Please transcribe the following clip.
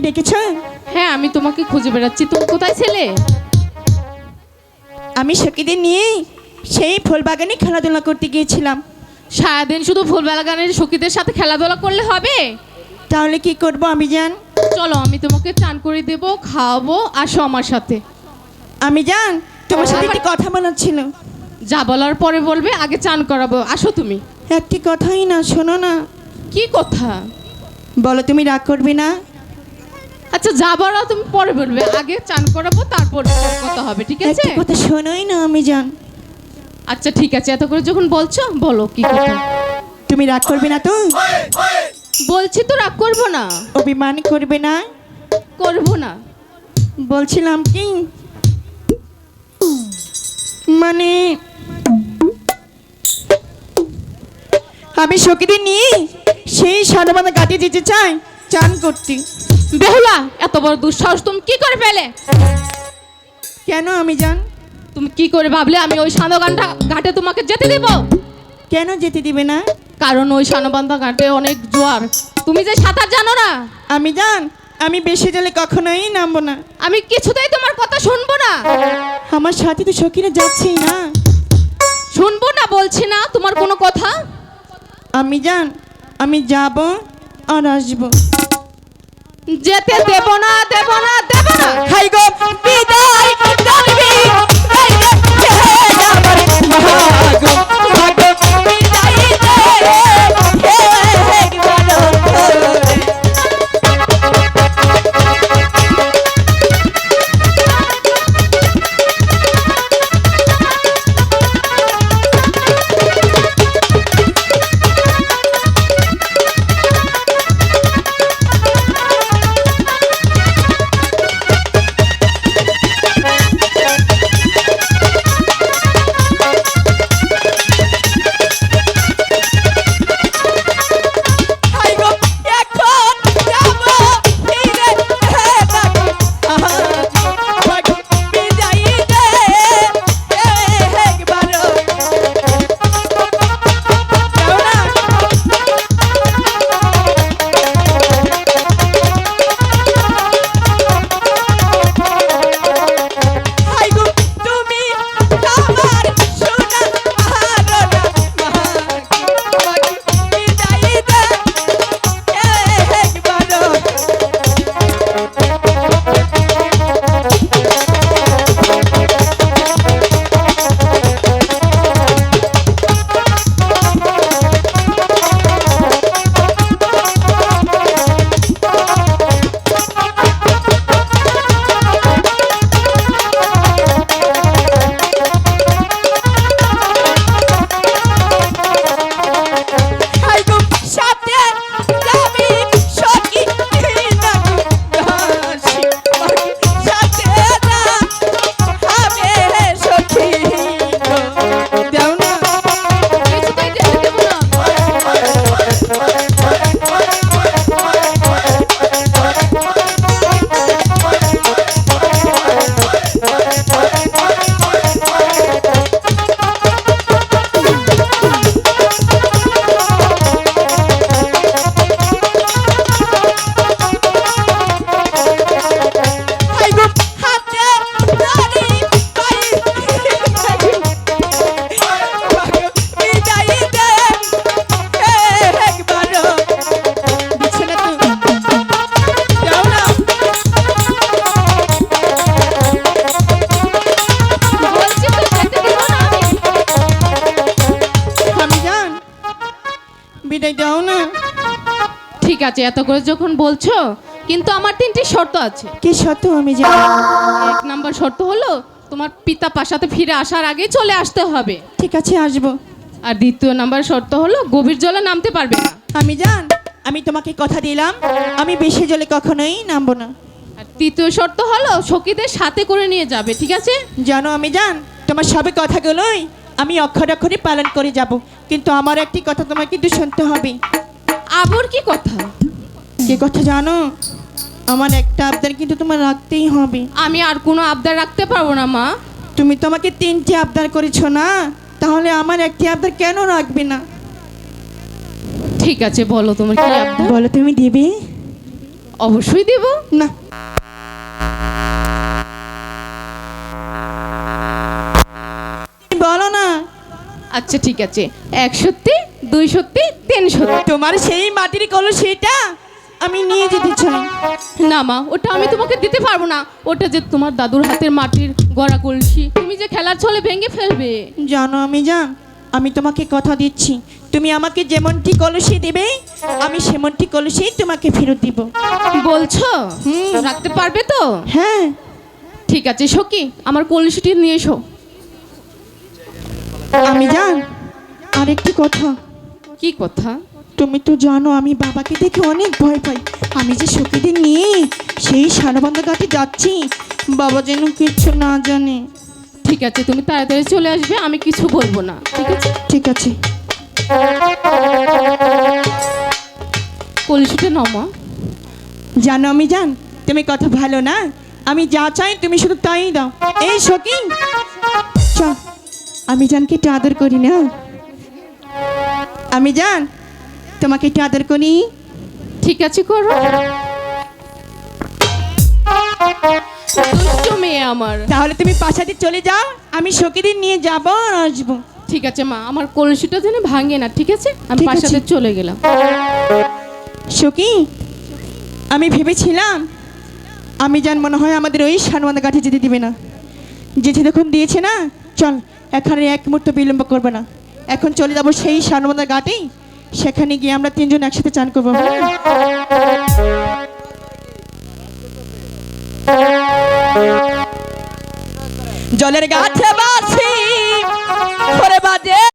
ডেকেছো? হ্যাঁ, আমি তোমাকে খুঁজে বেড়াচ্ছি। তুমি কোথায় ছিলে? আমি সখীদের নিয়ে সেই ফুল বাগানে খেলাধুলা করতে গিয়েছিলাম। সারাদিন শুধু ফুল বাগানের সখীদের সাথে খেলাধুলা করলে হবে? তাহলে কি করবো আমি জান? চলো, আমি তোমাকে চান করে দেবো, খাওয়াবো, আসো আমার সাথে। আমি জান, তোমার সাথে একটি কথা বলার ছিল। যা বলার পরে বলবে, আগে চান করাবো, আসো তুমি। একটি কথাই না, শোনো না। কি কথা? বলো, তুমি রাগ করবে না? আচ্ছা, যা বলো তুমি পরে বলবে, আগে চান করাবো, তারপর সব কথা হবে, ঠিক আছে? একটি কথা শোনোই না আমি জান। আচ্ছা ঠিক আছে, এত করে যখন বলছো বলো কি কথা। তুমি রাগ করবে না তো? বলছি তো রাগ করবো না। অভিমান করবে না? করবো না। বলছিলাম কি, মানে আমি সখীদের নিয়ে সেই সাদাবাঁধা ঘাটে যেতে চাই চান করতে। বেহুলা, এত বড় দুঃসাহস তুমি কি করে পেলে? কেন আমি জান? তুমি কি করে ভাবলে আমি ওই সানবান্ধা ঘাটে তোমাকে যেতে দিব? কেন যেতে দিবে না? কারণ ওই সানবান্ধা ঘাটে অনেক জোয়ার। তুমি যে সাঁতার জানো না। আমি জান, আমি বেশি জলে কখনোই নামবো না। আমি কিছুতেই তোমার কথা শুনবো না। আমার সাথে তো সখীরা যাচ্ছেই না। শুনবো না বলছি না তোমার কোনো কথা। আমি জান, আমি যাব আর আসবো। যেতে দেব না, দেব না, দেব না। হাই গো বিদায় জানবি, হাই রে হে আমার মহাগো, ভাগো বিদায় দে হে ভালো করে। কিছুতেই যেতে দেব না। বলছি তো যেতে দেব না আমি। আমি জান, বিদায় দাও না। ঠিক আছে, এত করে যখন বলছো, কিন্তু আমার তিনটি শর্ত আছে। কি সত্য আমি জান? এক নাম্বার শর্ত হলো তোমার পিতা পাশাতে ফিরে আসার আগেই চলে আসতে হবে। ঠিক আছে, আসবো। আর দ্বিতীয় নাম্বার শর্ত হলো গভীর জলে নামতে পারবে না। আমি জান, আমি তোমাকে কথা দিলাম, আমি বেশি জলে কখনোই নামবো না। আর তৃতীয় শর্ত হলো সখীদের সাথে করে নিয়ে যাবে, ঠিক আছে? জানো আমি জান, তোমার সবে কথাগুলোই আমি অক্ষরে অক্ষরে পালন করে যাব, কিন্তু আমার একটি কথা তোমাকে কিন্তু শুনতে হবে। আবার কি কথা? কি কথা জানো? আমার একটা আবদার কিন্তু তোমার রাখতেই হবে। আমি আর কোনো আবদার রাখতে পারবো না মা। তুমি তো আমাকে 3টি আবদার করেছো না, তাহলে আমার একটি আবদার কেন রাখবে না? ঠিক আছে, বলো তোমার কি আবদার। বলো, তুমি দিবে? অবশ্যই দেব। না, বলো না। আচ্ছা ঠিক আছে, 1 সত্যি, 2 সত্যি, 3 সত্যি। তোমার সেই মাটির কলসিটা আমি নিয়ে যেতে চাই। না মা, ওটা আমি তোমাকে দিতে পারবো না। ওটা যে তোমার দাদুর হাতের মাটির গড়া কলসি, তুমি যে খেলার ছলে ভেঙে ফেলবে। জানো আমি তোমাকে কথা দিচ্ছি, তুমি আমাকে যেমনটি কলসি দেবে আমি সেমনটি কলসি তোমাকে ফেরত দিব। বলছো? হুম। রাখতে পারবে তো? হ্যাঁ। ঠিক আছে সখী, আমার কলসিটি নিয়ে এসো। আরেকটি কথা। কি কথা? তুমি তো জানো আমি বাবাকে দেখে অনেক ভয় পাই। আমি যে সখীদের নিয়ে সেই সারবন্ধ ঘাটে যাচ্ছি, বাবা যেন কিচ্ছু না জানে। ঠিক আছে, তুমি তাড়াতাড়ি চলে আসবে, আমি কিছু বলবো না। ঠিক আছে? ঠিক আছে। কলসিটা নাও মা। জানো তুমি কথা ভালো না, আমি যা চাই তুমি শুধু তাই দাও। এই সখী চল, আমি জানকে একটু আদর করি না। আমি তোমাকে একটু আদর করি। ঠিক আছে, করো। দুষ্টু মেয়ে আমার। তাহলে তুমি পাশাতে চলে যাও, আমি সখীদের নিয়ে যাব আর আসবো। ঠিক আছে মা, আমার কলসিটা যেন ভাঙে না। ঠিক আছে, আমি ঠিক আছে। পাশাতে চলে গেলাম। সখী, আমি ভেবেছিলাম আমি মনে হয় আমাদের ওই সানবান্ধা ঘাটে যেতে দিবে না। যেতে যখন দিয়েছে না, চল এখানে এক মুহূর্ত বিলম্ব করবে না, এখন চলে যাব সেই সানবান্ধা ঘাটেই। সেখানে গিয়ে আমরা 3 জন একসাথে চান করবো। জলের গাছে বাসি করে বাজে